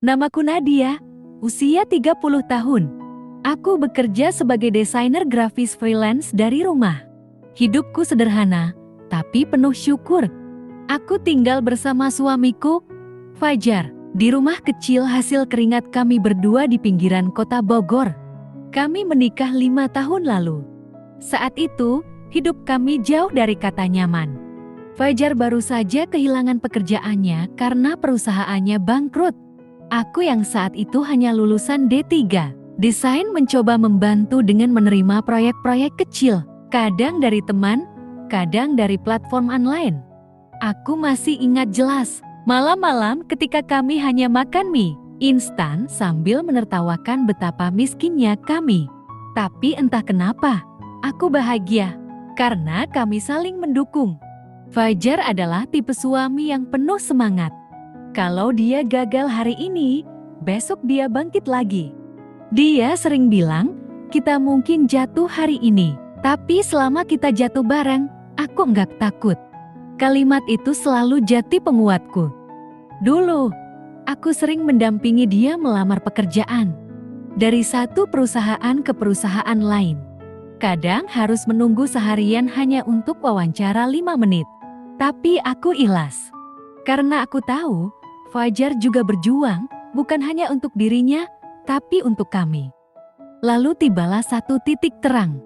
Namaku Nadia, usia 30 tahun. Aku bekerja sebagai desainer grafis freelance dari rumah. Hidupku sederhana, tapi penuh syukur. Aku tinggal bersama suamiku, Fajar, di rumah kecil hasil keringat kami berdua di pinggiran kota Bogor. Kami menikah 5 tahun lalu. Saat itu, hidup kami jauh dari kata nyaman. Fajar baru saja kehilangan pekerjaannya karena perusahaannya bangkrut. Aku yang saat itu hanya lulusan D3, desain mencoba membantu dengan menerima proyek-proyek kecil, kadang dari teman, kadang dari platform online. Aku masih ingat jelas, malam-malam ketika kami hanya makan mie instan sambil menertawakan betapa miskinnya kami. Tapi entah kenapa, aku bahagia, karena kami saling mendukung. Fajar adalah tipe suami yang penuh semangat. Kalau dia gagal hari ini, besok dia bangkit lagi. Dia sering bilang, kita mungkin jatuh hari ini, tapi selama kita jatuh bareng, aku nggak takut. Kalimat itu selalu jadi penguatku. Dulu, aku sering mendampingi dia melamar pekerjaan. Dari satu perusahaan ke perusahaan lain. Kadang harus menunggu seharian hanya untuk wawancara 5 menit. Tapi aku ikhlas. Karena aku tahu, Fajar juga berjuang, bukan hanya untuk dirinya, tapi untuk kami. Lalu tibalah satu titik terang.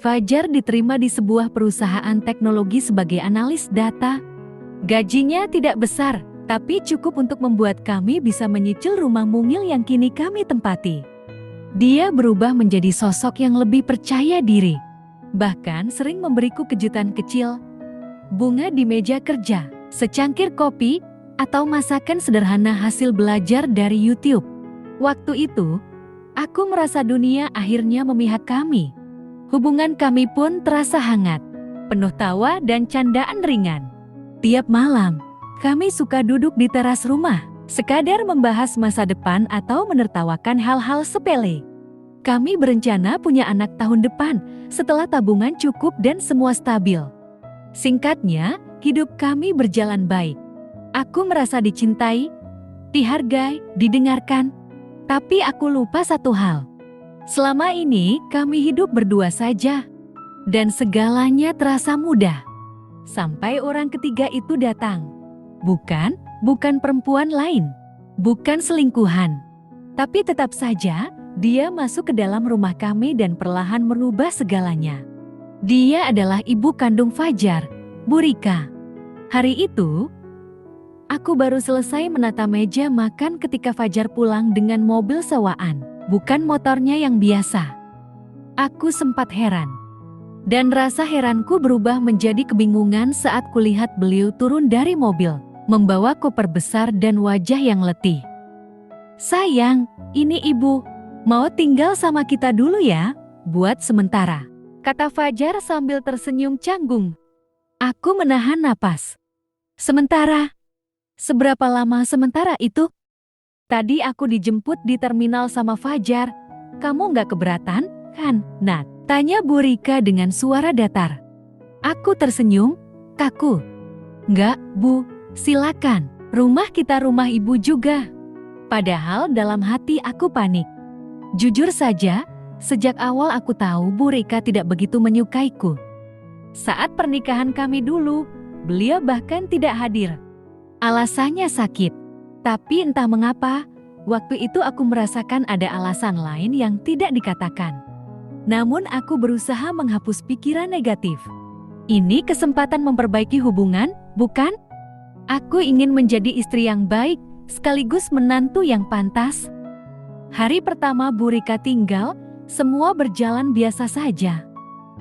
Fajar diterima di sebuah perusahaan teknologi sebagai analis data. Gajinya tidak besar, tapi cukup untuk membuat kami bisa menyicil rumah mungil yang kini kami tempati. Dia berubah menjadi sosok yang lebih percaya diri. Bahkan sering memberiku kejutan kecil, bunga di meja kerja, secangkir kopi, atau masakan sederhana hasil belajar dari YouTube. Waktu itu, aku merasa dunia akhirnya memihak kami. Hubungan kami pun terasa hangat, penuh tawa dan candaan ringan. Tiap malam, kami suka duduk di teras rumah, sekadar membahas masa depan atau menertawakan hal-hal sepele. Kami berencana punya anak tahun depan, setelah tabungan cukup dan semua stabil. Singkatnya, hidup kami berjalan baik. Aku merasa dicintai, dihargai, didengarkan. Tapi aku lupa satu hal. Selama ini kami hidup berdua saja. Dan segalanya terasa mudah. Sampai orang ketiga itu datang. Bukan perempuan lain. Bukan selingkuhan. Tapi tetap saja, dia masuk ke dalam rumah kami dan perlahan merubah segalanya. Dia adalah ibu kandung Fajar, Bu Rika. Hari itu, aku baru selesai menata meja makan ketika Fajar pulang dengan mobil sewaan, bukan motornya yang biasa. Aku sempat heran. Dan rasa heranku berubah menjadi kebingungan saat kulihat beliau turun dari mobil, membawa koper besar dan wajah yang letih. "Sayang, ini ibu, mau tinggal sama kita dulu ya, buat sementara," kata Fajar sambil tersenyum canggung. Aku menahan napas. Sementara? Seberapa lama sementara itu? Tadi aku dijemput di terminal sama Fajar. Kamu nggak keberatan, kan, Nat? Tanya Bu Rika dengan suara datar. Aku tersenyum, kaku. Nggak, Bu, silakan. Rumah kita rumah ibu juga. Padahal dalam hati aku panik. Jujur saja, sejak awal aku tahu Bu Rika tidak begitu menyukaiku. Saat pernikahan kami dulu, beliau bahkan tidak hadir. Alasannya sakit. Tapi entah mengapa, waktu itu aku merasakan ada alasan lain yang tidak dikatakan. Namun aku berusaha menghapus pikiran negatif. Ini kesempatan memperbaiki hubungan, bukan? Aku ingin menjadi istri yang baik, sekaligus menantu yang pantas. Hari pertama Bu Rika tinggal, semua berjalan biasa saja.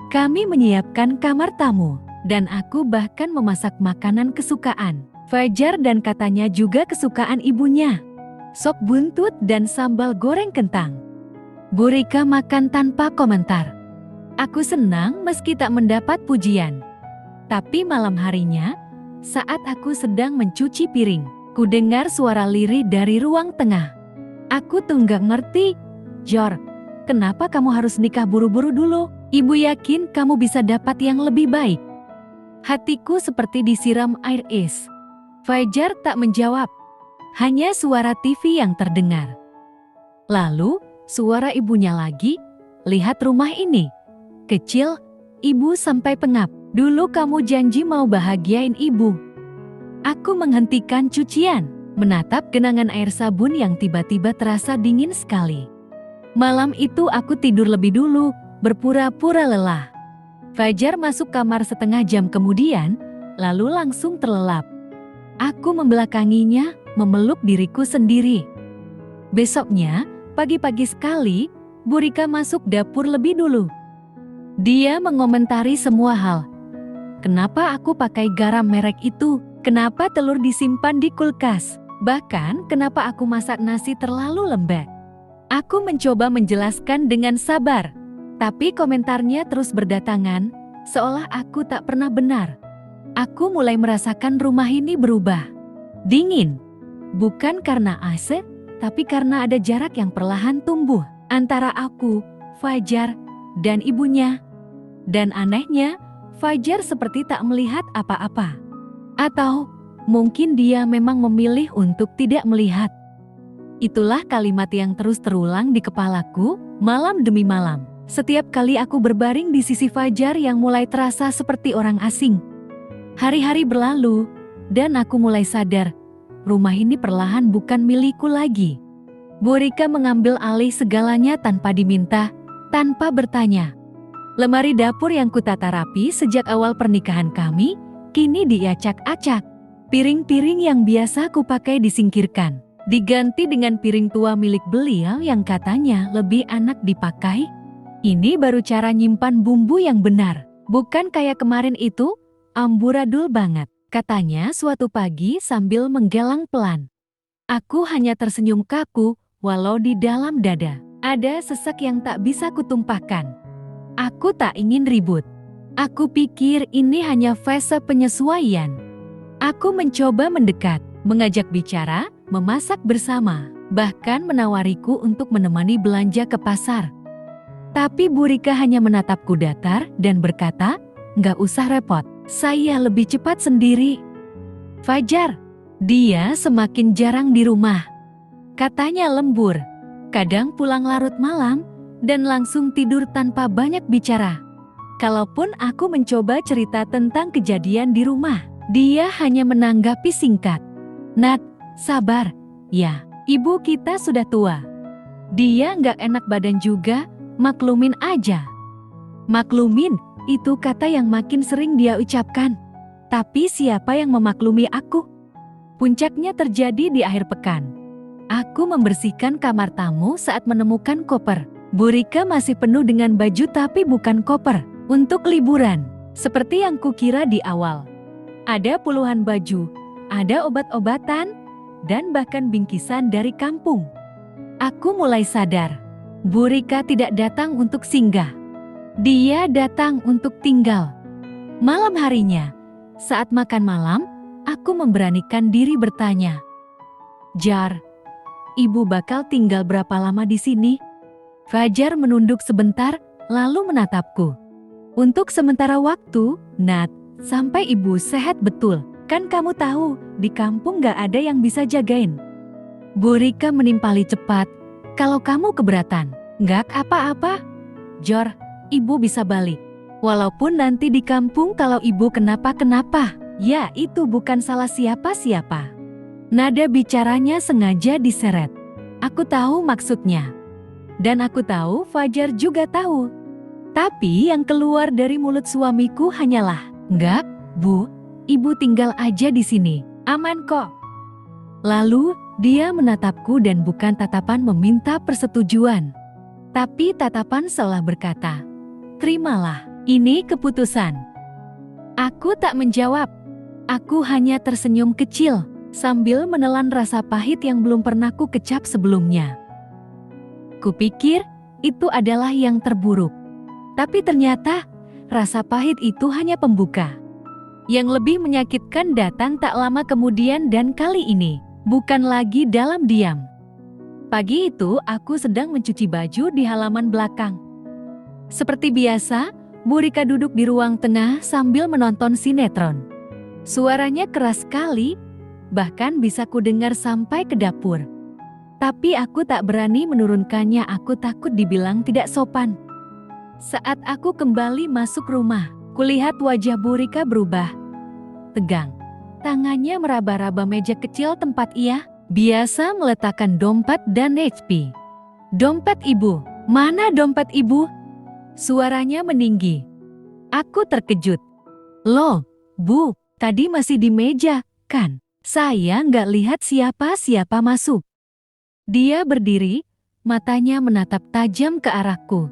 Kami menyiapkan kamar tamu, dan aku bahkan memasak makanan kesukaan Fajar dan katanya juga kesukaan ibunya. Sop buntut dan sambal goreng kentang. Bu Rika makan tanpa komentar. Aku senang meski tak mendapat pujian. Tapi malam harinya, saat aku sedang mencuci piring, ku dengar suara lirih dari ruang tengah. Aku tuh nggak ngerti. "Jor, kenapa kamu harus nikah buru-buru dulu? Ibu yakin kamu bisa dapat yang lebih baik." Hatiku seperti disiram air es. Fajar tak menjawab. Hanya suara TV yang terdengar. Lalu, suara ibunya lagi, "Lihat rumah ini. Kecil, ibu sampai pengap. Dulu kamu janji mau bahagiain ibu." Aku menghentikan cucian, menatap genangan air sabun yang tiba-tiba terasa dingin sekali. Malam itu aku tidur lebih dulu, berpura-pura lelah. Fajar masuk kamar setengah jam kemudian, lalu langsung terlelap. Aku membelakanginya, memeluk diriku sendiri. Besoknya, pagi-pagi sekali, Bu Rika masuk dapur lebih dulu. Dia mengomentari semua hal. Kenapa aku pakai garam merek itu? Kenapa telur disimpan di kulkas? Bahkan kenapa aku masak nasi terlalu lembek? Aku mencoba menjelaskan dengan sabar, tapi komentarnya terus berdatangan, seolah aku tak pernah benar. Aku mulai merasakan rumah ini berubah. Dingin. Bukan karena AC, tapi karena ada jarak yang perlahan tumbuh antara aku, Fajar, dan ibunya. Dan anehnya, Fajar seperti tak melihat apa-apa. Atau mungkin dia memang memilih untuk tidak melihat. Itulah kalimat yang terus terulang di kepalaku, malam demi malam. Setiap kali aku berbaring di sisi Fajar yang mulai terasa seperti orang asing. Hari-hari berlalu, dan aku mulai sadar, rumah ini perlahan bukan milikku lagi. Bu Rika mengambil alih segalanya tanpa diminta, tanpa bertanya. Lemari dapur yang kutata rapi sejak awal pernikahan kami, kini diacak-acak. Piring-piring yang biasa kupakai disingkirkan, diganti dengan piring tua milik beliau yang katanya lebih enak dipakai. Ini baru cara nyimpan bumbu yang benar, bukan kayak kemarin itu, amburadul banget, katanya suatu pagi sambil menggelang pelan. Aku hanya tersenyum kaku, walau di dalam dada ada sesak yang tak bisa kutumpahkan. Aku tak ingin ribut. Aku pikir ini hanya fase penyesuaian. Aku mencoba mendekat, mengajak bicara, memasak bersama, bahkan menawariku untuk menemani belanja ke pasar. Tapi Bu Rika hanya menatapku datar dan berkata, "Nggak usah repot, saya lebih cepat sendiri." Fajar, dia semakin jarang di rumah. Katanya lembur, kadang pulang larut malam, dan langsung tidur tanpa banyak bicara. Kalaupun aku mencoba cerita tentang kejadian di rumah, dia hanya menanggapi singkat. "Nat, sabar, ya, ibu kita sudah tua. Dia nggak enak badan juga, maklumin aja." Maklumin, itu kata yang makin sering dia ucapkan. Tapi siapa yang memaklumi aku? Puncaknya terjadi di akhir pekan. Aku membersihkan kamar tamu saat menemukan koper. Bu Rika masih penuh dengan baju tapi bukan koper. Untuk liburan, seperti yang kukira di awal. Ada puluhan baju, ada obat-obatan, dan bahkan bingkisan dari kampung. Aku mulai sadar, Bu Rika tidak datang untuk singgah. Dia datang untuk tinggal. Malam harinya, saat makan malam, aku memberanikan diri bertanya, "Jar, ibu bakal tinggal berapa lama di sini?" Fajar menunduk sebentar, lalu menatapku. "Untuk sementara waktu, Nat, sampai ibu sehat betul. Kan kamu tahu, di kampung gak ada yang bisa jagain." Bu Rika menimpali cepat, "Kalau kamu keberatan, gak apa-apa. Jor, ibu bisa balik. Walaupun nanti di kampung kalau ibu kenapa-kenapa, ya itu bukan salah siapa-siapa." Nada bicaranya sengaja diseret. Aku tahu maksudnya. Dan aku tahu Fajar juga tahu. Tapi yang keluar dari mulut suamiku hanyalah, "Enggak, Bu, ibu tinggal aja di sini, aman kok." Lalu, dia menatapku dan bukan tatapan meminta persetujuan. Tapi tatapan seolah berkata, "Terimalah, ini keputusan." Aku tak menjawab. Aku hanya tersenyum kecil, sambil menelan rasa pahit yang belum pernah ku kecap sebelumnya. Kupikir, itu adalah yang terburuk. Tapi ternyata, rasa pahit itu hanya pembuka. Yang lebih menyakitkan datang tak lama kemudian dan kali ini, bukan lagi dalam diam. Pagi itu aku sedang mencuci baju di halaman belakang. Seperti biasa, Bu Rika duduk di ruang tengah sambil menonton sinetron. Suaranya keras sekali, bahkan bisa kudengar sampai ke dapur. Tapi aku tak berani menurunkannya, aku takut dibilang tidak sopan. Saat aku kembali masuk rumah, kulihat wajah Bu Rika berubah. Tegang. Tangannya meraba-raba meja kecil tempat ia biasa meletakkan dompet dan HP. Dompet ibu, mana dompet ibu? Suaranya meninggi. Aku terkejut. Loh, Bu, tadi masih di meja, kan? Saya nggak lihat siapa-siapa masuk. Dia berdiri, matanya menatap tajam ke arahku.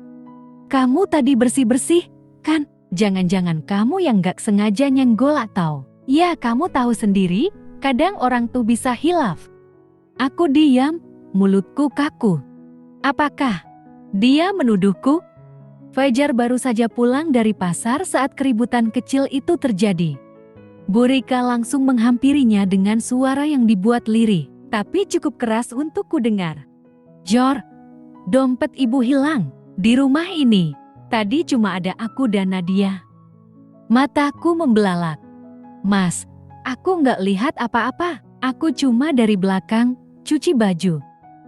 Kamu tadi bersih-bersih, kan? Jangan-jangan kamu yang nggak sengaja nyenggol atau... Ya, kamu tahu sendiri, kadang orang tuh bisa hilaf. Aku diam, mulutku kaku. Apakah dia menuduhku? Fajar baru saja pulang dari pasar saat keributan kecil itu terjadi. Bu Rika langsung menghampirinya dengan suara yang dibuat lirih, tapi cukup keras untuk kudengar. Jor, dompet ibu hilang di rumah ini. Tadi cuma ada aku dan Nadia. Mataku membelalak. Mas, aku nggak lihat apa-apa. Aku cuma dari belakang cuci baju.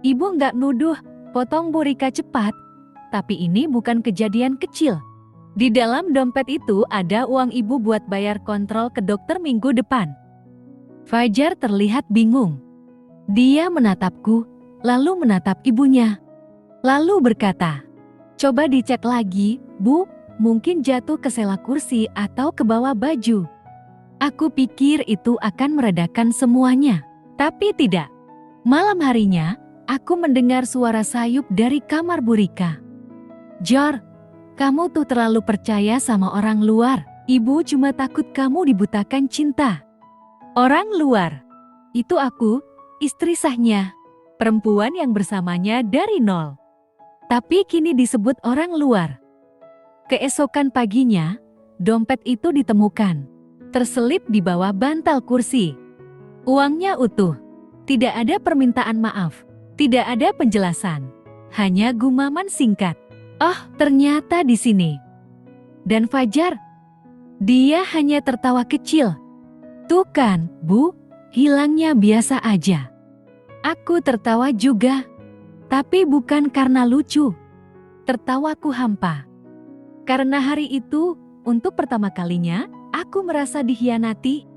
Ibu nggak nuduh, potong Bu Rika cepat. Tapi ini bukan kejadian kecil. Di dalam dompet itu ada uang ibu buat bayar kontrol ke dokter minggu depan. Fajar terlihat bingung. Dia menatapku, lalu menatap ibunya. Lalu berkata, coba dicek lagi, Bu, mungkin jatuh ke sela kursi atau ke bawah baju. Aku pikir itu akan meredakan semuanya. Tapi tidak. Malam harinya, aku mendengar suara sayup dari kamar Bu Rika. Jor, kamu tuh terlalu percaya sama orang luar. Ibu cuma takut kamu dibutakan cinta. Orang luar? Itu aku, istri sahnya. Perempuan yang bersamanya dari nol. Tapi kini disebut orang luar. Keesokan paginya, dompet itu ditemukan. Terselip di bawah bantal kursi. Uangnya utuh. Tidak ada permintaan maaf. Tidak ada penjelasan. Hanya gumaman singkat. Oh, ternyata di sini. Dan Fajar, dia hanya tertawa kecil. Tuh kan, Bu, hilangnya biasa aja. Aku tertawa juga, tapi bukan karena lucu. Tertawaku hampa. Karena hari itu, untuk pertama kalinya, aku merasa dikhianati.